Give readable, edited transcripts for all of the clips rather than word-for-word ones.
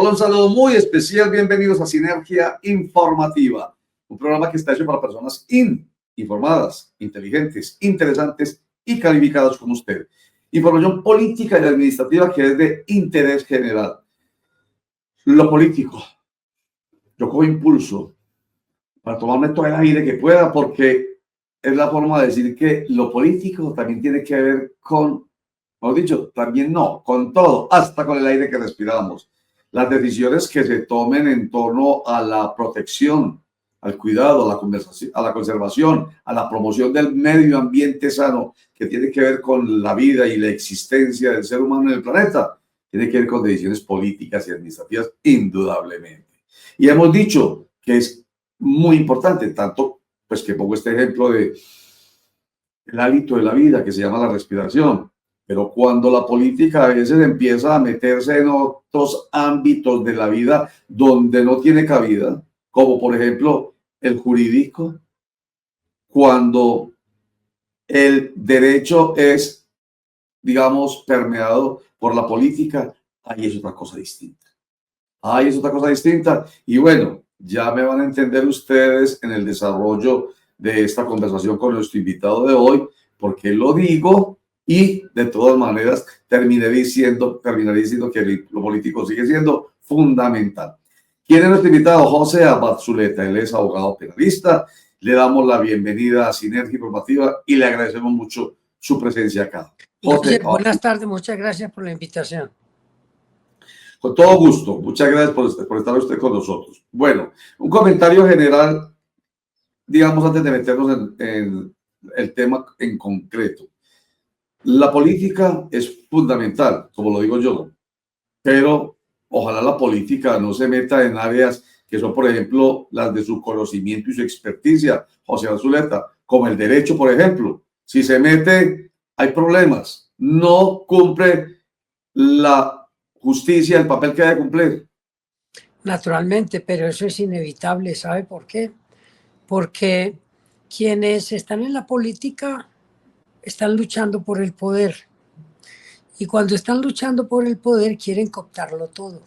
un saludo muy especial. Bienvenidos a Sinergia Informativa, un programa que está hecho para personas informadas, inteligentes, interesantes y calificadas como usted. Información política y administrativa que es de interés general. Lo político. Yo cojo impulso para tomarme todo el aire que pueda, porque es la forma de decir que lo político también tiene que ver con, mejor dicho, también no, con todo, hasta con el aire que respiramos. Las decisiones que se tomen en torno a la protección, al cuidado, a la conversación, a la conservación, a la promoción del medio ambiente sano, que tiene que ver con la vida y la existencia del ser humano en el planeta, tiene que ver con decisiones políticas y administrativas, indudablemente. Y hemos dicho que es muy importante, tanto pues que pongo este ejemplo de el hábito de la vida que se llama la respiración, pero cuando la política a veces empieza a meterse en otros ámbitos de la vida donde no tiene cabida, como por ejemplo el jurídico, cuando el derecho es, digamos, permeado por la política, ahí es otra cosa distinta. Ahí es otra cosa distinta. Y bueno, ya me van a entender ustedes en el desarrollo de esta conversación con nuestro invitado de hoy, porque lo digo y de todas maneras terminaré diciendo que lo político sigue siendo fundamental. ¿Quién es nuestro invitado? José Abad Zuleta. Él es abogado penalista. Le damos la bienvenida a Sinergia Informativa y le agradecemos mucho su presencia acá. José, buenas tardes, muchas gracias por la invitación. Con todo gusto. Muchas gracias por estar usted con nosotros. Bueno, un comentario general, digamos, antes de meternos en el tema en concreto. La política es fundamental, como lo digo yo, pero ojalá la política no se meta en áreas que son, por ejemplo, las de su conocimiento y su experticia, José Azuleta, como el derecho, por ejemplo. Si se mete, hay problemas. No cumple la justicia el papel que debe cumplir. Naturalmente, pero eso es inevitable. ¿Sabe por qué? Porque quienes están en la política están luchando por el poder. Y cuando están luchando por el poder quieren cooptarlo todo.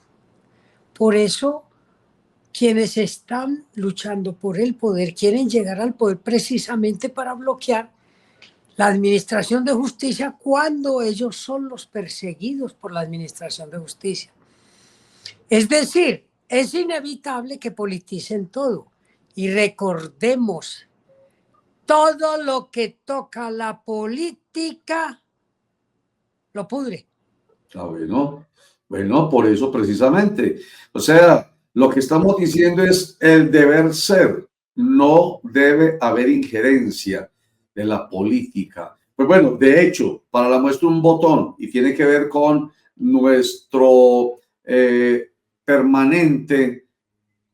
Por eso, quienes están luchando por el poder quieren llegar al poder precisamente para bloquear la administración de justicia cuando ellos son los perseguidos por la administración de justicia. Es decir, es inevitable que politicen todo. Y recordemos, todo lo que toca la política lo pudre. Ah, bueno, por eso precisamente. O sea, lo que estamos diciendo es el deber ser. No debe haber injerencia de la política. Pues bueno, de hecho, para la muestra un botón y tiene que ver con nuestro permanente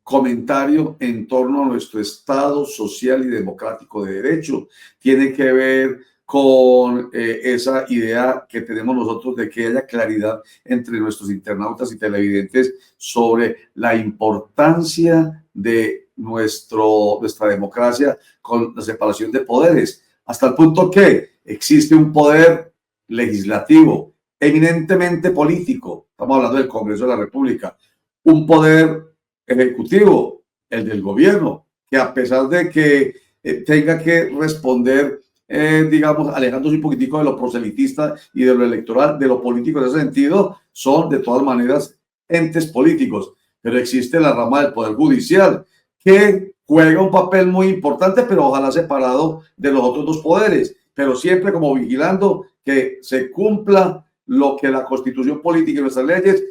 comentario en torno a nuestro Estado social y democrático de derecho. Tiene que ver con esa idea que tenemos nosotros de que haya claridad entre nuestros internautas y televidentes sobre la importancia de nuestra democracia con la separación de poderes, hasta el punto que existe un poder legislativo eminentemente político, estamos hablando del Congreso de la República, un poder ejecutivo, el del gobierno, que a pesar de que tenga que responder, digamos, alejándose un poquitico de lo proselitista y de lo electoral, de lo político en ese sentido, son de todas maneras entes políticos. Pero existe la rama del Poder Judicial, que juega un papel muy importante, pero ojalá separado de los otros dos poderes, pero siempre como vigilando que se cumpla lo que la Constitución política y nuestras leyes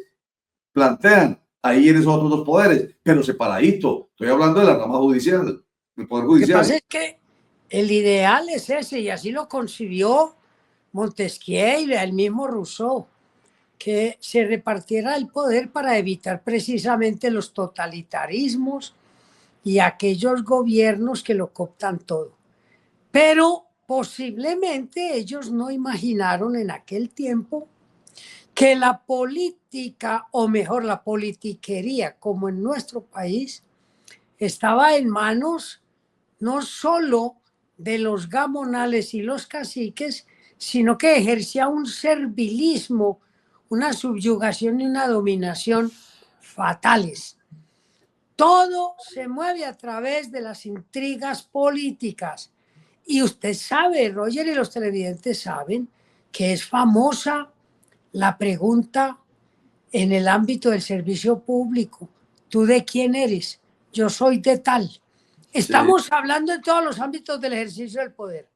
plantean. Ahí en esos otros dos poderes, pero separadito. Estoy hablando de la rama judicial, del Poder Judicial. Lo que pasa es que el ideal es ese, y así lo concibió Montesquieu y el mismo Rousseau, que se repartiera el poder para evitar precisamente los totalitarismos y aquellos gobiernos que lo cooptan todo. Pero posiblemente ellos no imaginaron en aquel tiempo que la política, o mejor la politiquería, como en nuestro país, estaba en manos no solo de los gamonales y los caciques, sino que ejercía un servilismo, una subyugación y una dominación fatales. Todo se mueve a través de las intrigas políticas. Y usted sabe, Roger, y los televidentes saben, que es famosa la pregunta en el ámbito del servicio público. ¿Tú de quién eres? Yo soy de tal. Estamos hablando en todos los ámbitos del ejercicio del poder.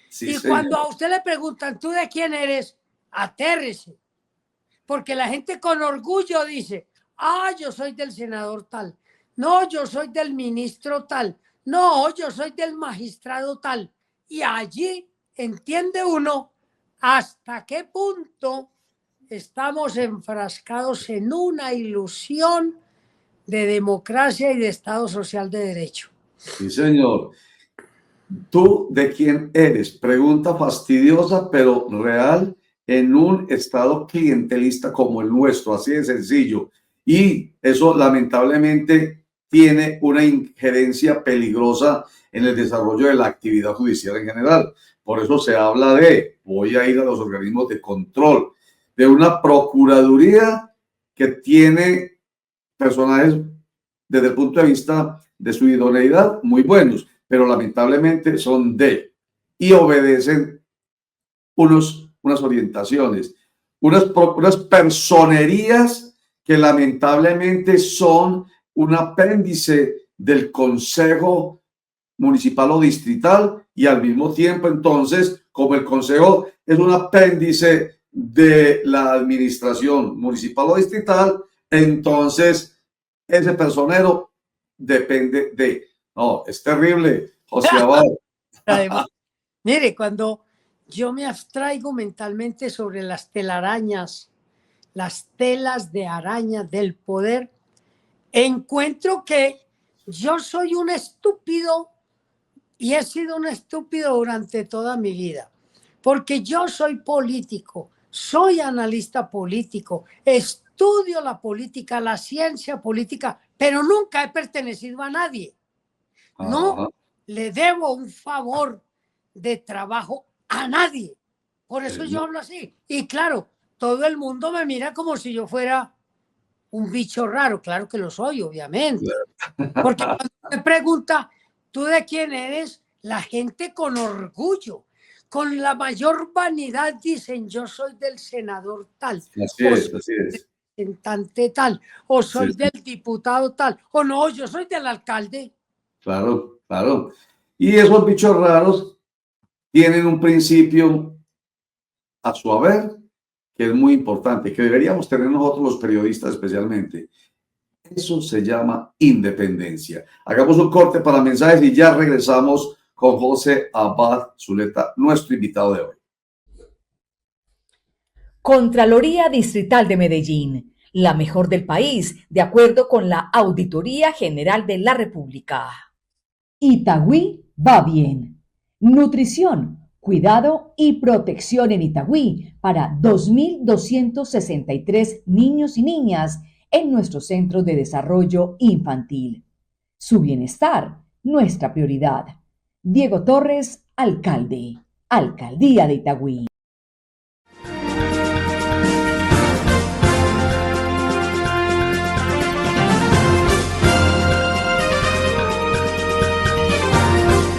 Sí, y cuando a usted le preguntan, ¿tú de quién eres? Atérrese. Porque la gente con orgullo dice, yo soy del senador tal. No, yo soy del ministro tal. No, yo soy del magistrado tal. Y allí entiende uno hasta qué punto estamos enfrascados en una ilusión de democracia y de Estado social de derecho. Sí, señor. ¿Tú de quién eres? Pregunta fastidiosa, pero real en un estado clientelista como el nuestro, así de sencillo. Y eso lamentablemente tiene una injerencia peligrosa en el desarrollo de la actividad judicial en general. Por eso se habla de, voy a ir a los organismos de control, de una procuraduría que tiene personajes desde el punto de vista de su idoneidad muy buenos, pero lamentablemente son y obedecen unas orientaciones, unas personerías que lamentablemente son un apéndice del Consejo Municipal o Distrital y al mismo tiempo entonces, como el Consejo es un apéndice de la administración municipal o distrital, entonces ese personero depende de... No, es terrible, José Abad. Además, mire, cuando yo me abstraigo mentalmente sobre las telarañas, las telas de araña del poder, encuentro que yo soy un estúpido y he sido un estúpido durante toda mi vida, porque yo soy político, soy analista político, estudio la política, la ciencia política, pero nunca he pertenecido a nadie. No le debo un favor de trabajo a nadie. Por eso yo hablo así. Y claro, todo el mundo me mira como si yo fuera un bicho raro. Claro que lo soy, obviamente. Porque cuando me pregunta, ¿tú de quién eres? La gente con orgullo, con la mayor vanidad dicen, yo soy del senador tal. Así es. Del representante tal. O soy del diputado tal. O no, yo soy del alcalde. Claro, claro. Y esos bichos raros tienen un principio a su haber que es muy importante, que deberíamos tener nosotros los periodistas especialmente. Eso se llama independencia. Hagamos un corte para mensajes y ya regresamos con José Abad Zuleta, nuestro invitado de hoy. Contraloría Distrital de Medellín, la mejor del país, de acuerdo con la Auditoría General de la República. Itagüí va bien. Nutrición, cuidado y protección en Itagüí para 2.263 niños y niñas en nuestro Centro de Desarrollo Infantil. Su bienestar, nuestra prioridad. Diego Torres, alcalde. Alcaldía de Itagüí.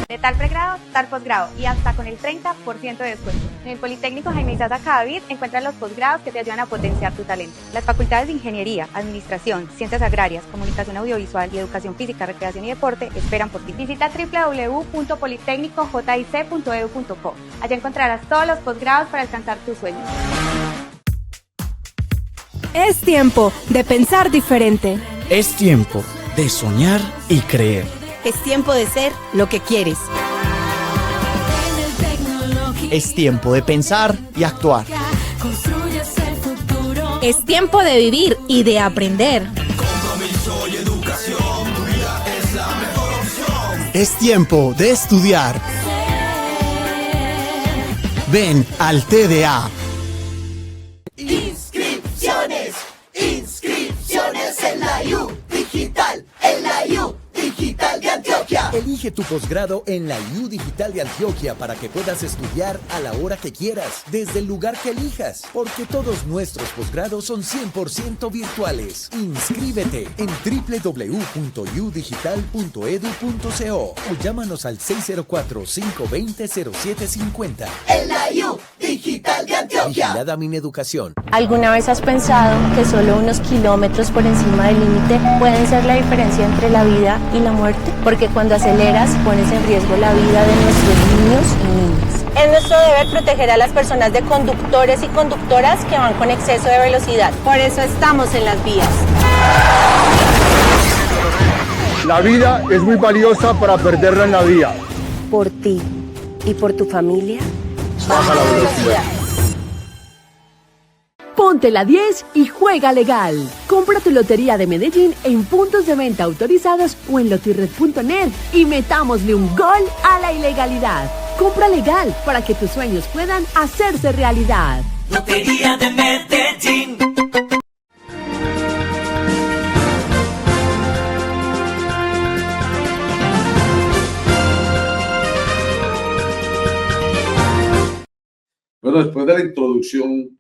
De tal pregrado, tal posgrado y hasta con el 30% de descuento. En el Politécnico Jaime Isaza Cadavid encuentras los posgrados que te ayudan a potenciar tu talento. Las facultades de Ingeniería, Administración, Ciencias Agrarias, Comunicación Audiovisual y Educación Física, Recreación y Deporte esperan por ti. Visita www.politecnicojIC.edu.co. Allá encontrarás todos los posgrados para alcanzar tus sueños. Es tiempo de pensar diferente. Es tiempo de soñar y creer. Es tiempo de ser lo que quieres. Es tiempo de pensar y actuar. Es tiempo de vivir y de aprender. Compromiso y educación, tu vida es la mejor opción. Es tiempo de estudiar. Ven al TDA. Inscripciones, inscripciones en la U Digital, en la U Digital de Antioquia. Elige tu posgrado en la IU Digital de Antioquia para que puedas estudiar a la hora que quieras, desde el lugar que elijas, porque todos nuestros posgrados son 100% virtuales. Inscríbete en www.udigital.edu.co o llámanos al 604-520-0750. En la IU Digital de Antioquia. Vigilada Mineducación. ¿Alguna vez has pensado que solo unos kilómetros por encima del límite pueden ser la diferencia entre la vida y la muerte? Porque cuando aceleras pones en riesgo la vida de nuestros niños y niñas. Es nuestro deber proteger a las personas de conductores y conductoras que van con exceso de velocidad. Por eso estamos en las vías. La vida es muy valiosa para perderla en la vía. Por ti y por tu familia, baja la velocidad. Ponte la 10 y juega legal. Compra tu lotería de Medellín en puntos de venta autorizados o en lotirred.net y metámosle un gol a la ilegalidad. Compra legal para que tus sueños puedan hacerse realidad. Lotería de Medellín. Bueno, después de la introducción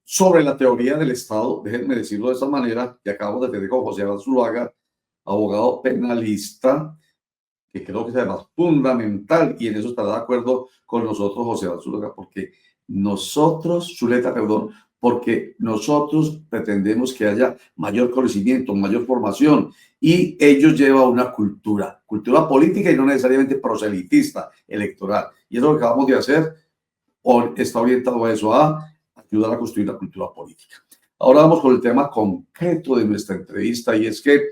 sobre la teoría del Estado, déjenme decirlo de esta manera, que acabo de tener con José Zuluaga, abogado penalista, que creo que es además fundamental, y en eso estará de acuerdo con nosotros, José Zuluaga, porque nosotros, Zuleta, perdón, porque nosotros pretendemos que haya mayor conocimiento, mayor formación, y ellos llevan una cultura política y no necesariamente proselitista, electoral. Y eso es lo que acabamos de hacer, está orientado a eso, a ayudar a construir la cultura política. Ahora vamos con el tema concreto de nuestra entrevista, y es que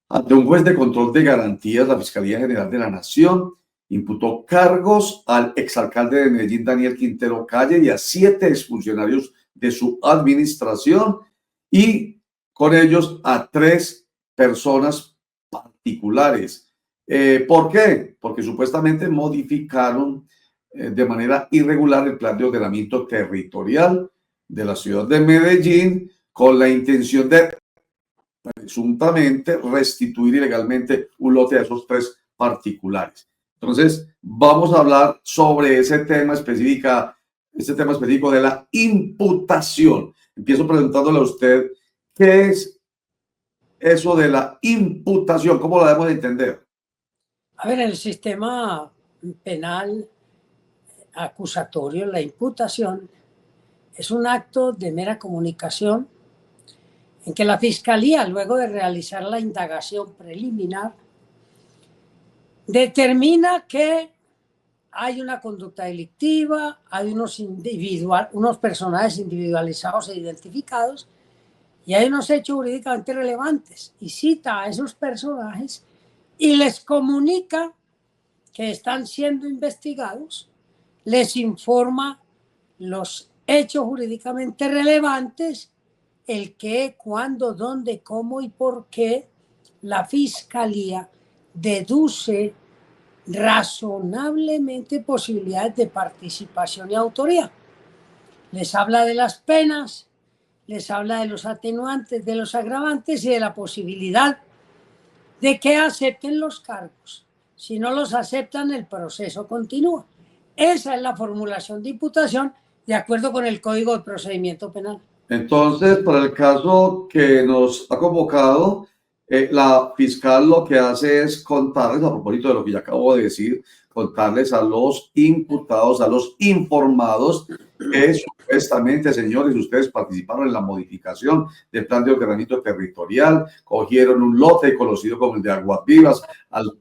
ante un juez de control de garantías, la Fiscalía General de la Nación imputó cargos al exalcalde de Medellín, Daniel Quintero Calle, y a 7 exfuncionarios de su administración, y con ellos a 3 personas particulares. ¿Por qué? Porque supuestamente modificaron de manera irregular el plan de ordenamiento territorial de la ciudad de Medellín con la intención de presuntamente restituir ilegalmente un lote a esos 3 particulares. Entonces, vamos a hablar sobre ese tema específico de la imputación. Empiezo preguntándole a usted, ¿qué es eso de la imputación? ¿Cómo lo debemos de entender? A ver, en el sistema penal acusatorio, la imputación es un acto de mera comunicación en que la Fiscalía, luego de realizar la indagación preliminar, determina que hay una conducta delictiva, hay unos personajes individualizados e identificados, y hay unos hechos jurídicamente relevantes, y cita a esos personajes y les comunica que están siendo investigados, les informa los hechos jurídicamente relevantes, el qué, cuándo, dónde, cómo y por qué la Fiscalía deduce razonablemente posibilidades de participación y autoría. Les habla de las penas, les habla de los atenuantes, de los agravantes y de la posibilidad de que acepten los cargos. Si no los aceptan, el proceso continúa. Esa es la formulación de imputación de acuerdo con el Código de Procedimiento Penal. Entonces, para el caso que nos ha convocado, la fiscal lo que hace es contarles, a propósito de lo que ya acabo de decir, contarles a los imputados, a los informados, que supuestamente, señores, ustedes participaron en la modificación del plan de ordenamiento territorial, cogieron un lote conocido como el de Aguas Vivas al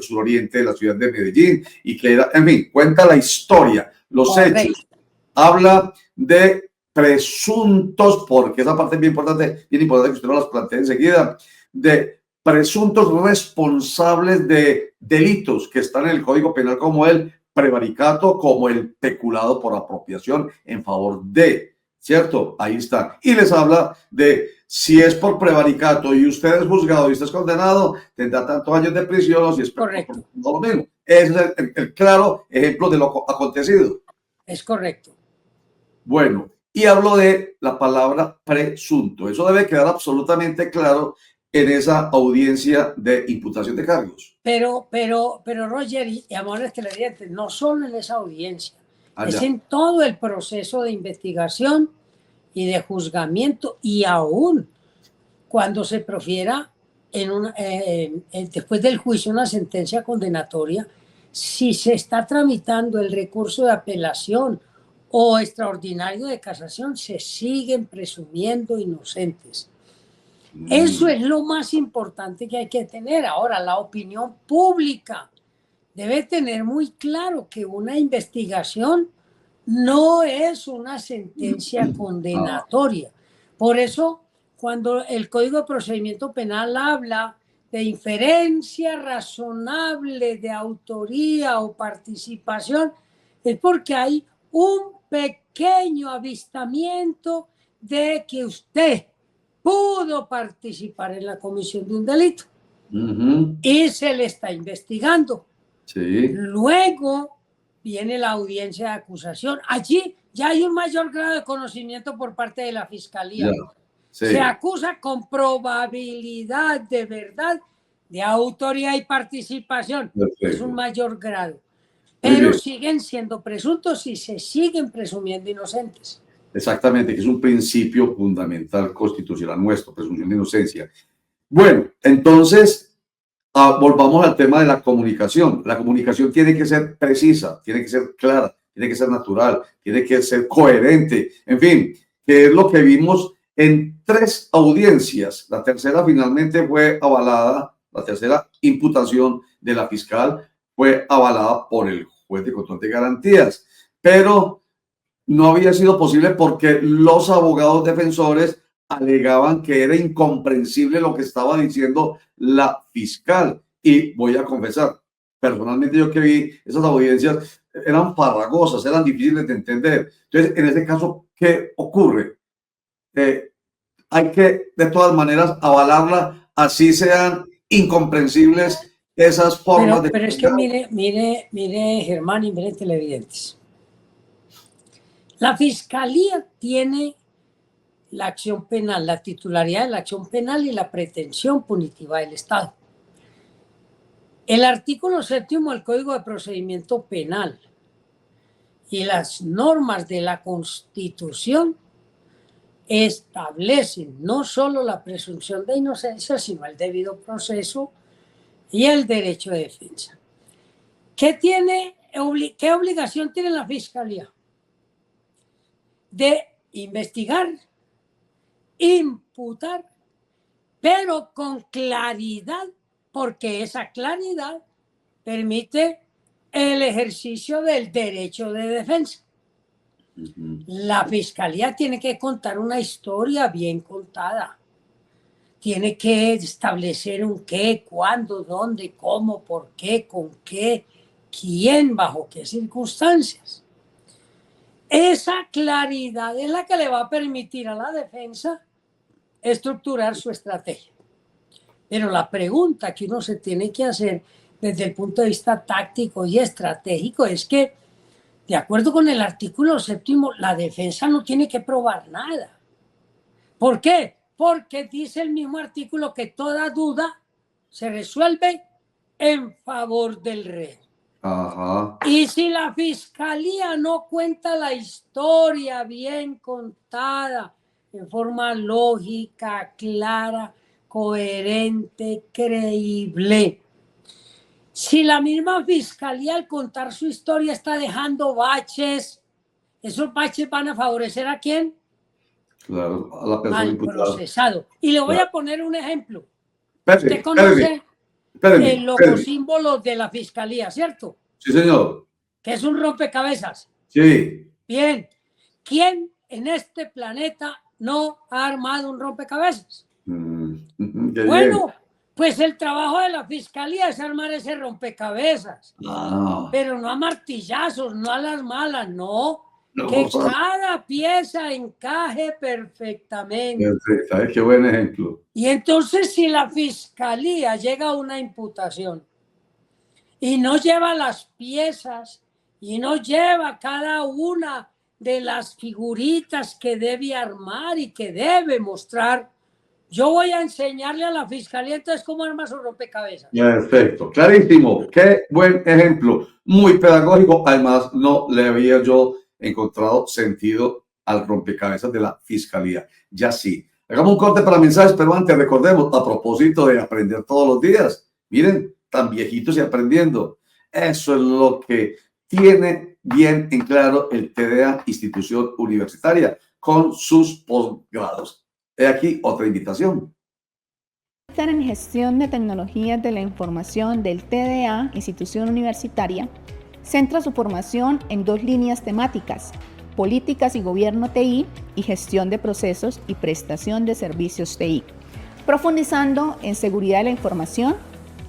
suroriente de la ciudad de Medellín, y que era, en fin, cuenta la historia, los hechos, habla de presuntos, porque esa parte es bien importante que usted no las plantee enseguida, de presuntos responsables de delitos que están en el Código Penal, como el prevaricato, como el peculado por apropiación en favor de, ¿cierto? Ahí está. Y les habla de si es por prevaricato y usted es juzgado y usted es condenado, tendrá tantos años de prisión, o si es correcto. No lo mismo. Ese es el claro ejemplo de lo acontecido. Es correcto. Bueno, y hablo de la palabra presunto. Eso debe quedar absolutamente claro en esa audiencia de imputación de cargos. Pero Roger y amores televidentes, no solo en esa audiencia, es Allá. en todo el proceso de investigación y de juzgamiento, y aún cuando se profiera después del juicio una sentencia condenatoria, si se está tramitando el recurso de apelación o extraordinario de casación, se siguen presumiendo inocentes. Eso es lo más importante que hay que tener. Ahora, la opinión pública debe tener muy claro que una investigación no es una sentencia condenatoria. Por eso, cuando el Código de Procedimiento Penal habla de inferencia razonable de autoría o participación, es porque hay un pequeño avistamiento de que usted pudo participar en la comisión de un delito y se le está investigando. Sí. Luego viene la audiencia de acusación. Allí ya hay un mayor grado de conocimiento por parte de la Fiscalía. Sí. Se acusa con probabilidad de verdad de autoría y participación. Perfecto. Es un mayor grado. Pero siguen siendo presuntos y se siguen presumiendo inocentes. Exactamente, que es un principio fundamental constitucional nuestro, presunción de inocencia. Bueno, entonces, volvamos al tema de la comunicación. La comunicación tiene que ser precisa, tiene que ser clara, tiene que ser natural, tiene que ser coherente. En fin, que es lo que vimos en 3 audiencias. La tercera finalmente fue avalada, la tercera imputación de la fiscal fue avalada por el juez de control de garantías, pero no había sido posible porque los abogados defensores alegaban que era incomprensible lo que estaba diciendo la fiscal. Y voy a confesar, personalmente yo que vi esas audiencias eran farragosas, eran difíciles de entender. Entonces, en este caso, ¿qué ocurre? Hay que, de todas maneras, avalarla, así sean incomprensibles esas formas de... Pero es que mire, Germán, y mire, televidentes. La Fiscalía tiene la acción penal, la titularidad de la acción penal y la pretensión punitiva del Estado. El artículo 7º del Código de Procedimiento Penal y las normas de la Constitución establecen no solo la presunción de inocencia, sino el debido proceso y el derecho de defensa. ¿Qué obligación tiene la Fiscalía? De investigar, imputar, pero con claridad, porque esa claridad permite el ejercicio del derecho de defensa. La Fiscalía tiene que contar una historia bien contada. Tiene que establecer un qué, cuándo, dónde, cómo, por qué, con qué, quién, bajo qué circunstancias. Esa claridad es la que le va a permitir a la defensa estructurar su estrategia. Pero la pregunta que uno se tiene que hacer desde el punto de vista táctico y estratégico es que, de acuerdo con el artículo 7º, la defensa no tiene que probar nada. ¿Por qué? Porque dice el mismo artículo que toda duda se resuelve en favor del reo. Ajá. Y si la Fiscalía no cuenta la historia bien contada, en forma lógica, clara, coherente, creíble, si la misma Fiscalía al contar su historia está dejando baches, ¿esos baches van a favorecer a quién? Claro, a la persona al imputada. Procesado. Y le voy Claro. a poner un ejemplo. Espérate, Usted conoce espérate. el logosímbolo de la Fiscalía, ¿cierto? Sí, señor. Que es un rompecabezas. Sí. Bien. ¿Quién en este planeta no ha armado un rompecabezas? Bueno, pues el trabajo de la Fiscalía es armar ese rompecabezas. Pero no a martillazos, no a las malas, no. Que cada pieza encaje perfectamente. Perfecto, qué buen ejemplo. Y entonces, si la Fiscalía llega a una imputación y no lleva las piezas y no lleva cada una de las figuritas que debe armar y que debe mostrar, Yo voy a enseñarle a la fiscalía entonces cómo arma su rompecabezas. Perfecto, clarísimo. Qué buen ejemplo. Muy pedagógico. Además, no le había yo encontrado sentido al rompecabezas de la fiscalía. Ya sí. Hagamos un corte para mensajes, pero antes recordemos, a propósito de aprender todos los días. Miren, tan viejitos y aprendiendo. Eso es lo que tiene bien en claro el TDA, institución universitaria, con sus posgrados. He aquí otra invitación. Máster en Gestión de Tecnologías de la Información del TDA, institución universitaria, centra su formación en 2 líneas temáticas: políticas y gobierno TI y gestión de procesos y prestación de servicios TI, profundizando en seguridad de la información,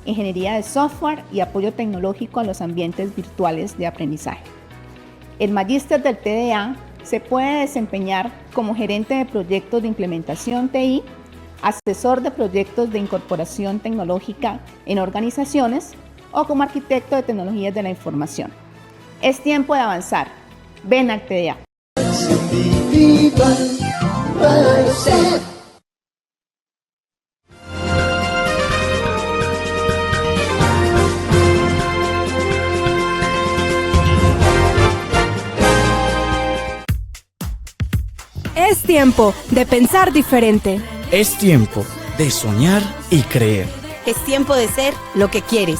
ingeniería de software y apoyo tecnológico a los ambientes virtuales de aprendizaje. El magíster del TDA se puede desempeñar como gerente de proyectos de implementación TI, asesor de proyectos de incorporación tecnológica en organizaciones o como arquitecto de tecnologías de la información. Es tiempo de avanzar. Ven al TDA. Es tiempo de pensar diferente. Es tiempo de soñar y creer. Es tiempo de ser lo que quieres.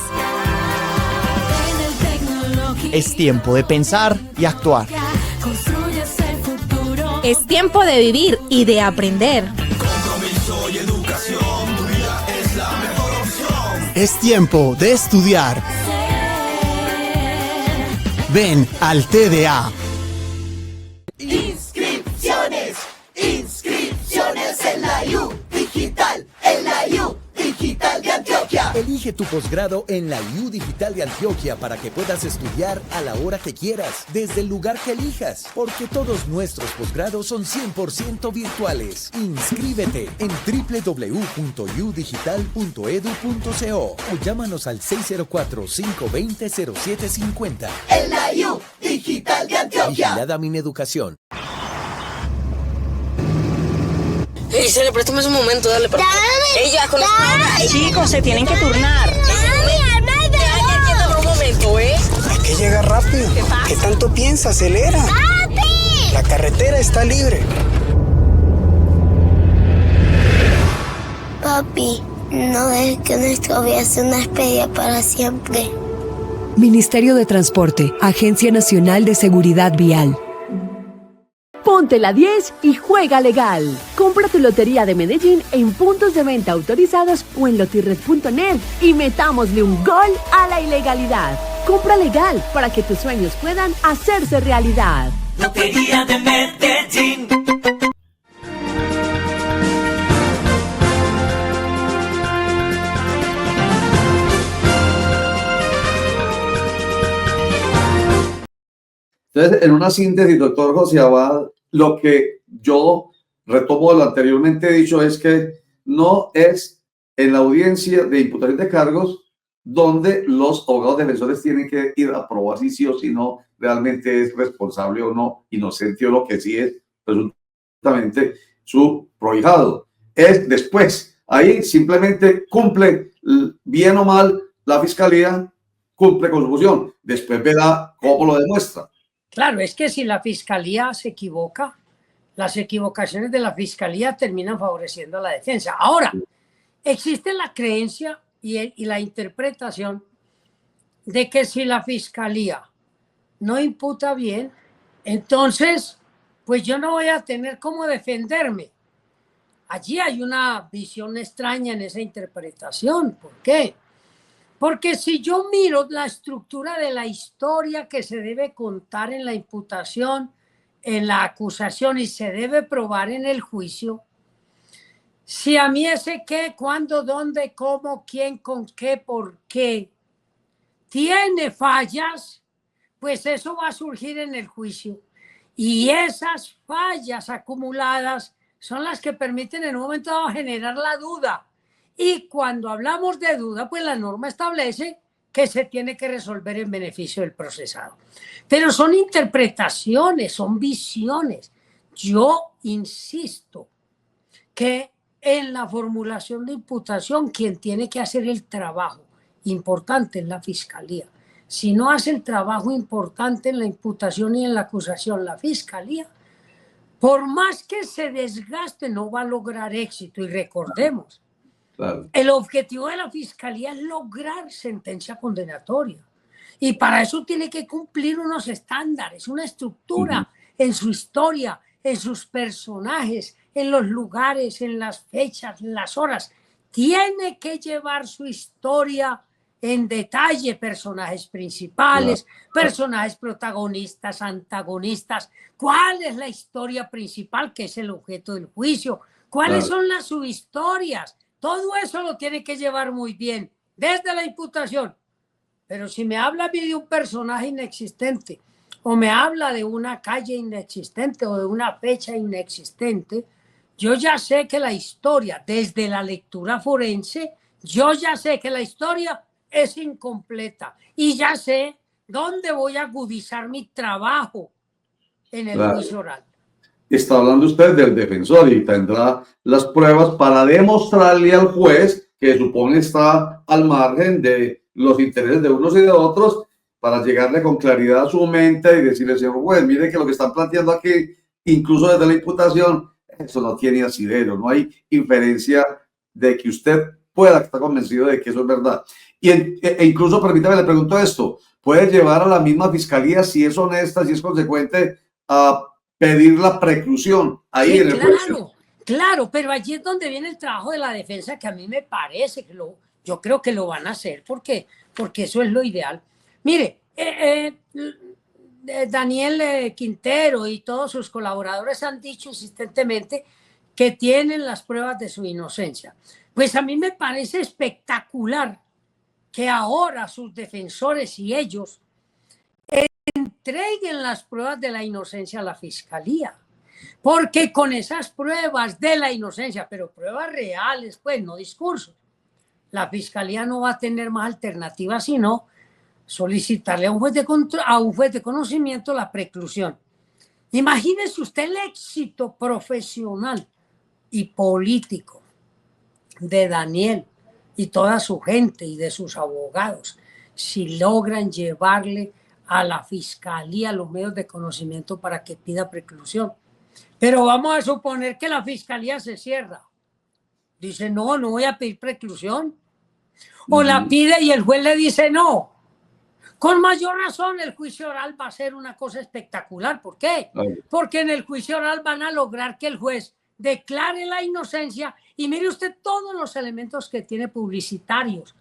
Es tiempo de pensar y actuar. Es tiempo de vivir y de aprender. Compromiso y educación, tu vida es la mejor opción. Es tiempo de estudiar. Ven al TDA. Inscripciones en la U Digital, en la U Digital de Antioquia. Elige tu posgrado en la U Digital de Antioquia para que puedas estudiar a la hora que quieras, desde el lugar que elijas, porque todos nuestros posgrados son 100% virtuales. Inscríbete en www.udigital.edu.co o llámanos al 604-520-0750. En la U Digital de Antioquia. Vigilada Mineducación. Ey, Celia, préstame un momento, dale para ella con los chicos se tienen que turnar. Un momento, Hay que llegar rápido. ¿Qué pasa? ¿Qué tanto piensa? Acelera. ¡Papi! La carretera está libre. Papi, no es que nuestra vida sea una despedida para siempre. Ministerio de Transporte, Agencia Nacional de Seguridad Vial. Ponte la 10 y juega legal. Compra tu lotería de Medellín en puntos de venta autorizados o en lotirred.net y metámosle un gol a la ilegalidad. Compra legal para que tus sueños puedan hacerse realidad. Lotería de Medellín. Entonces, en una síntesis, doctor José Abad, lo que yo retomo de lo anteriormente dicho es que no es en la audiencia de imputación de cargos donde los abogados defensores tienen que ir a probar si sí o si no realmente es responsable o no, inocente o lo que sí es presuntamente su prohijado. Es después, ahí simplemente cumple bien o mal la fiscalía, cumple con su función, después verá cómo lo demuestra. Claro, es que si la fiscalía se equivoca, las equivocaciones de la fiscalía terminan favoreciendo a la defensa. Ahora, existe la creencia y la interpretación de que si la fiscalía no imputa bien, entonces, pues yo no voy a tener cómo defenderme. Allí hay una visión extraña en esa interpretación. ¿Por qué? Porque si yo miro la estructura de la historia que se debe contar en la imputación, en la acusación y se debe probar en el juicio, si a mí ese qué, cuándo, dónde, cómo, quién, con qué, por qué, tiene fallas, pues eso va a surgir en el juicio. Y esas fallas acumuladas son las que permiten en un momento dado generar la duda. Y cuando hablamos de duda, pues la norma establece que se tiene que resolver en beneficio del procesado. Pero son interpretaciones, son visiones. Yo insisto que en la formulación de imputación, quien tiene que hacer el trabajo importante en la fiscalía. Si no hace el trabajo importante en la imputación y en la acusación, la fiscalía, por más que se desgaste, no va a lograr éxito. Y recordemos, claro, el objetivo de la fiscalía es lograr sentencia condenatoria. Y para eso tiene que cumplir unos estándares, una estructura en su historia, en sus personajes, en los lugares, en las fechas, en las horas. Tiene que llevar su historia en detalle, personajes principales, personajes protagonistas, antagonistas. ¿Cuál es la historia principal, que es el objeto del juicio? ¿Cuáles son las subhistorias? Todo eso lo tiene que llevar muy bien, desde la imputación. Pero si me habla a mí de un personaje inexistente, o me habla de una calle inexistente, o de una fecha inexistente, yo ya sé que la historia, desde la lectura forense, yo ya sé que la historia es incompleta. Y ya sé dónde voy a agudizar mi trabajo en el juicio oral. Está hablando usted del defensor y tendrá las pruebas para demostrarle al juez, que supone está al margen de los intereses de unos y de otros, para llegarle con claridad a su mente y decirle, señor juez, mire que lo que están planteando aquí, incluso desde la imputación, eso no tiene asidero, no hay inferencia de que usted pueda estar convencido de que eso es verdad. E incluso, permítame, le pregunto esto, ¿puede llevar a la misma fiscalía, si es honesta, si es consecuente, a pedir la preclusión ahí sí, en el juicio? Claro, pero allí es donde viene el trabajo de la defensa, que a mí me parece que yo creo que lo van a hacer, porque eso es lo ideal. Mire, Daniel Quintero y todos sus colaboradores han dicho insistentemente que tienen las pruebas de su inocencia. Pues a mí me parece espectacular que ahora sus defensores y ellos entreguen las pruebas de la inocencia a la fiscalía. Porque con esas pruebas de la inocencia, pero pruebas reales, pues no discursos, la fiscalía no va a tener más alternativa sino solicitarle a un juez de conocimiento la preclusión. Imagínese usted el éxito profesional y político de Daniel y toda su gente y de sus abogados si logran llevarle a la fiscalía los medios de conocimiento para que pida preclusión. Pero vamos a suponer que la fiscalía se cierra. Dice, no voy a pedir preclusión. O la pide y el juez le dice no. Con mayor razón, el juicio oral va a ser una cosa espectacular. ¿Por qué? Porque en el juicio oral van a lograr que el juez declare la inocencia y mire usted todos los elementos que tiene publicitarios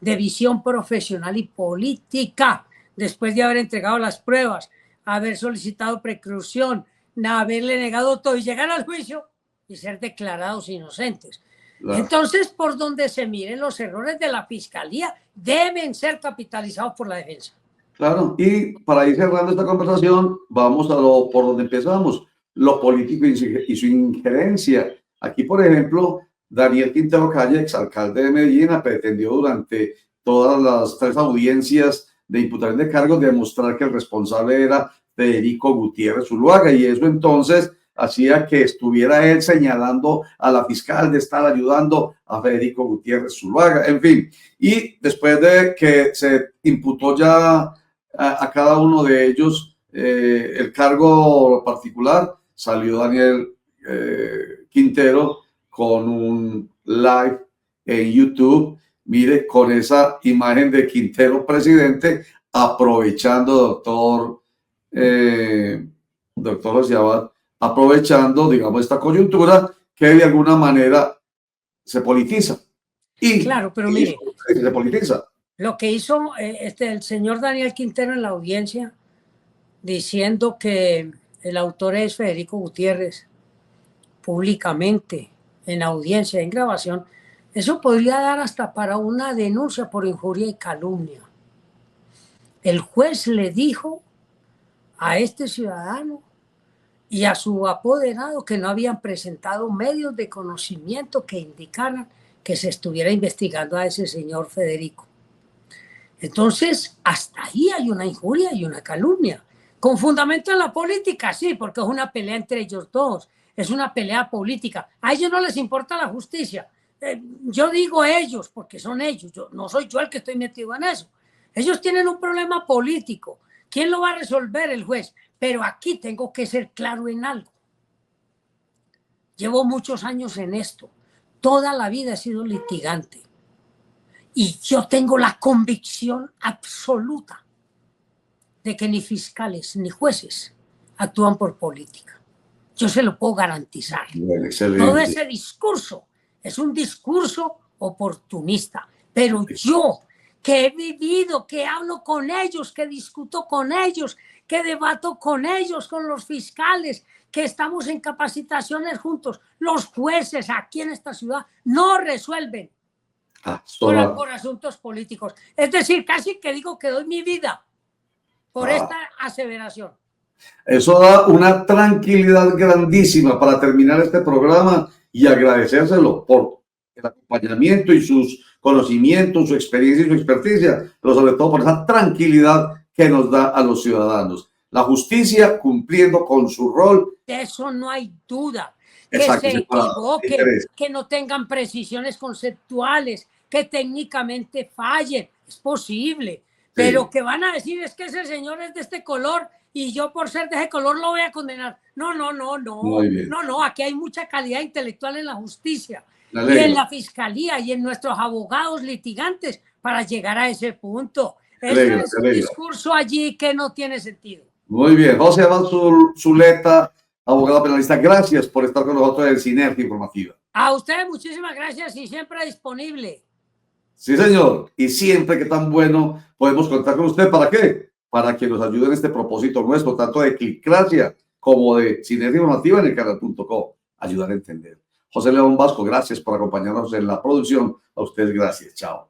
de visión profesional y política, después de haber entregado las pruebas, haber solicitado preclusión, haberle negado todo y llegar al juicio y ser declarados inocentes. Entonces, por donde se miren, los errores de la fiscalía deben ser capitalizados por la defensa. Claro, y para ir cerrando esta conversación, vamos a por donde empezamos, lo político y su injerencia. Aquí, por ejemplo, Daniel Quintero Calle, exalcalde de Medellín, pretendió durante todas las 3 audiencias de imputación de cargos demostrar que el responsable era Federico Gutiérrez Zuluaga, y eso entonces hacía que estuviera él señalando a la fiscal de estar ayudando a Federico Gutiérrez Zuluaga, en fin. Y después de que se imputó ya a cada uno de ellos el cargo particular, salió Daniel Quintero con un live en YouTube, mire, con esa imagen de Quintero presidente, aprovechando, doctor Ociabat, aprovechando, digamos, esta coyuntura que de alguna manera se politiza. Y claro, pero mire, se politiza. Lo que hizo el señor Daniel Quintero en la audiencia, diciendo que el autor es Federico Gutiérrez, públicamente, en audiencia, en grabación, eso podría dar hasta para una denuncia por injuria y calumnia. El juez le dijo a este ciudadano y a su apoderado que no habían presentado medios de conocimiento que indicaran que se estuviera investigando a ese señor Federico. Entonces, hasta ahí hay una injuria y una calumnia. Con fundamento en la política, sí, porque es una pelea entre ellos dos. es una pelea política. A ellos no les importa la justicia. Yo digo ellos, porque son ellos, no soy yo el que estoy metido en eso. Ellos tienen un problema político. ¿Quién lo va a resolver? El juez. Pero aquí tengo que ser claro en algo. Llevo muchos años en esto. Toda la vida he sido litigante. Y yo tengo la convicción absoluta de que ni fiscales ni jueces actúan por política. Yo se lo puedo garantizar. Excelente. Todo ese discurso es un discurso oportunista. Pero yo, que he vivido, que hablo con ellos, que discuto con ellos, que debato con ellos, con los fiscales, que estamos en capacitaciones juntos, los jueces aquí en esta ciudad no resuelven por asuntos políticos. Es decir, casi que digo que doy mi vida por esta aseveración. Eso da una tranquilidad grandísima para terminar este programa y agradecérselo por el acompañamiento y sus conocimientos, su experiencia y su experticia, pero sobre todo por esa tranquilidad que nos da a los ciudadanos. La justicia cumpliendo con su rol. De eso no hay duda. Exacto, que se equivoquen, que no tengan precisiones conceptuales, que técnicamente fallen. Es posible. Pero que van a decir es que ese señor es de este color y yo por ser de ese color lo voy a condenar. No. No, aquí hay mucha calidad intelectual en la justicia y en la fiscalía y en nuestros abogados litigantes para llegar a ese punto. Es un discurso allí que no tiene sentido. Muy bien. José Abad Zuleta, abogado penalista, gracias por estar con nosotros en Sinergia Informativa. A ustedes muchísimas gracias y siempre disponible. Sí, señor. Y siempre que tan bueno podemos contar con usted. ¿Para qué? Para que nos ayude en este propósito nuestro, tanto de Clicracia como de Sinergia Informativa en el canal.co. Ayudar a entender. José León Vasco, gracias por acompañarnos en la producción. A ustedes, gracias. Chao.